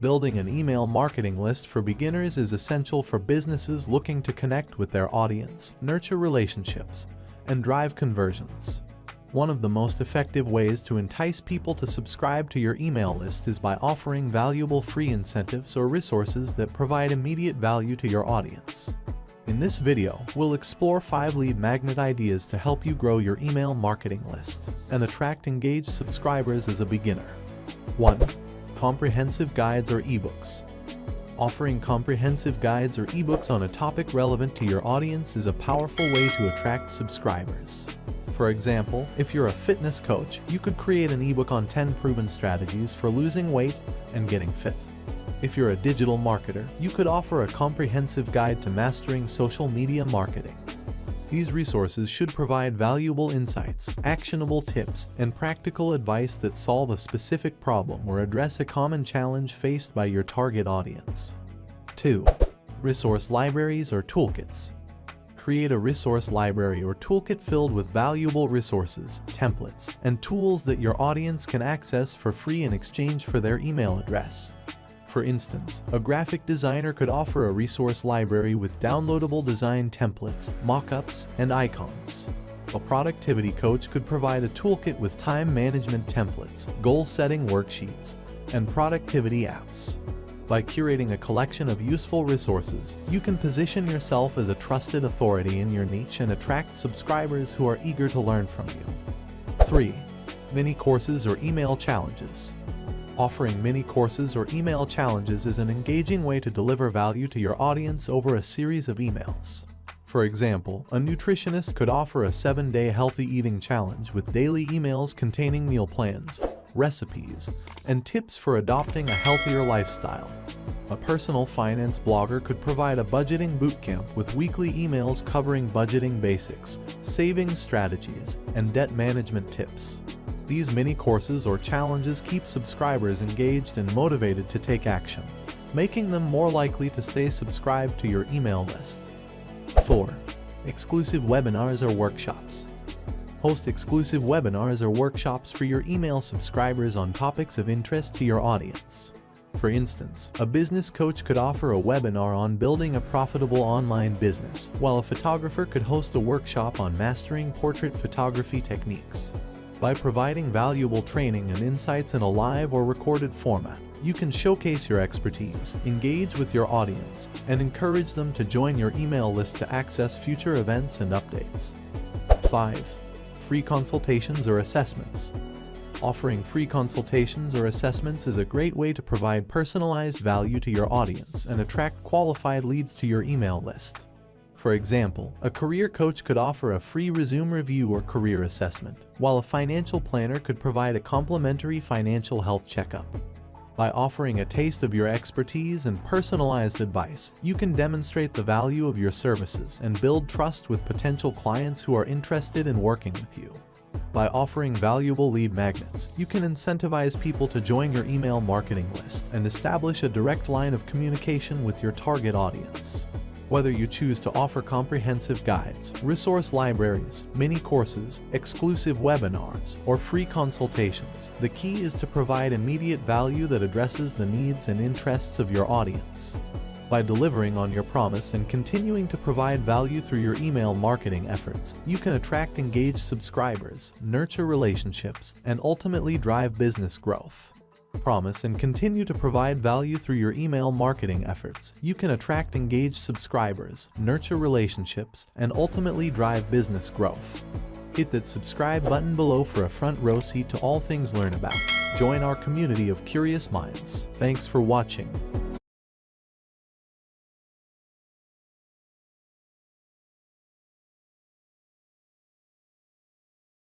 Building an email marketing list for beginners is essential for businesses looking to connect with their audience, nurture relationships, and drive conversions. One of the most effective ways to entice people to subscribe to your email list is by offering valuable free incentives or resources that provide immediate value to your audience. In this video, we'll explore 5 lead magnet ideas to help you grow your email marketing list and attract engaged subscribers as a beginner. 1. Comprehensive guides or ebooks. Offering comprehensive guides or ebooks on a topic relevant to your audience is a powerful way to attract subscribers. For example, if you're a fitness coach, you could create an ebook on 10 proven strategies for losing weight and getting fit. If you're a digital marketer, you could offer a comprehensive guide to mastering social media marketing. These resources should provide valuable insights, actionable tips, and practical advice that solve a specific problem or address a common challenge faced by your target audience. 2. Resource libraries or toolkits. Create a resource library or toolkit filled with valuable resources, templates, and tools that your audience can access for free in exchange for their email address. For instance, a graphic designer could offer a resource library with downloadable design templates, mock-ups, and icons. A productivity coach could provide a toolkit with time management templates, goal-setting worksheets, and productivity apps. By curating a collection of useful resources, you can position yourself as a trusted authority in your niche and attract subscribers who are eager to learn from you. 3. Mini courses or email challenges. Offering mini courses or email challenges is an engaging way to deliver value to your audience over a series of emails. For example, a nutritionist could offer a 7-day healthy eating challenge with daily emails containing meal plans, recipes, and tips for adopting a healthier lifestyle. A personal finance blogger could provide a budgeting bootcamp with weekly emails covering budgeting basics, savings strategies, and debt management tips. These mini courses or challenges keep subscribers engaged and motivated to take action, making them more likely to stay subscribed to your email list. 4. Exclusive webinars or workshops. Host exclusive webinars or workshops for your email subscribers on topics of interest to your audience. For instance, a business coach could offer a webinar on building a profitable online business, while a photographer could host a workshop on mastering portrait photography techniques. By providing valuable training and insights in a live or recorded format, you can showcase your expertise, engage with your audience, and encourage them to join your email list to access future events and updates. 5. Free consultations or assessments. Offering free consultations or assessments is a great way to provide personalized value to your audience and attract qualified leads to your email list. For example, a career coach could offer a free resume review or career assessment, while a financial planner could provide a complimentary financial health checkup. By offering a taste of your expertise and personalized advice, you can demonstrate the value of your services and build trust with potential clients who are interested in working with you. By offering valuable lead magnets, you can incentivize people to join your email marketing list and establish a direct line of communication with your target audience. Whether you choose to offer comprehensive guides, resource libraries, mini courses, exclusive webinars, or free consultations, the key is to provide immediate value that addresses the needs and interests of your audience. By delivering on your promise and continuing to provide value through your email marketing efforts, you can attract engaged subscribers, nurture relationships, and ultimately drive business growth. Promise and continue to provide value through your email marketing efforts, you can attract engaged subscribers, nurture relationships, and ultimately drive business growth. Hit that subscribe button below for a front row seat to all things Learn About. Join our community of curious minds. Thanks for watching.